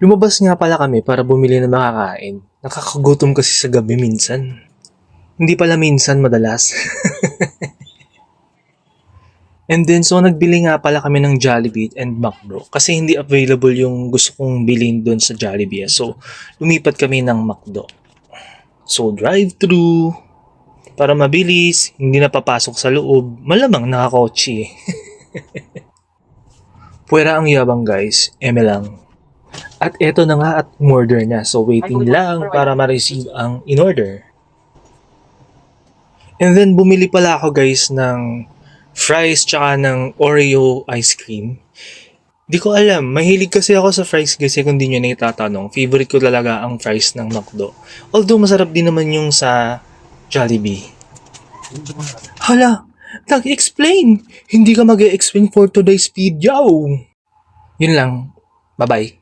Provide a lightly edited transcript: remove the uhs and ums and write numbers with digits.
Lumabas nga pala kami para bumili ng makakain. Nakakagutom kasi sa gabi minsan. Hindi pala minsan, madalas. And then, so nagbili nga pala kami ng Jollibee and McDo kasi hindi available yung gusto kong bilhin doon sa Jollibee. So, lumipat kami ng McDo. So, drive-thru para mabilis, hindi na papasok sa loob. Malamang nakakotse. Puwera ang yabang guys, eme lang. At eto na nga at in-order na. So, waiting lang para ma-receive ang in-order. And then, bumili pala ako guys ng fries tsaka ng Oreo ice cream. Di ko alam. Mahilig kasi ako sa fries kasi kung di nyo na itatanong. Favorite ko talaga ang fries ng McDo. Although masarap din naman yung sa Jollibee. Hala! Nag-explain! Hindi ka mag-explain for today's video! Yun lang. Bye-bye.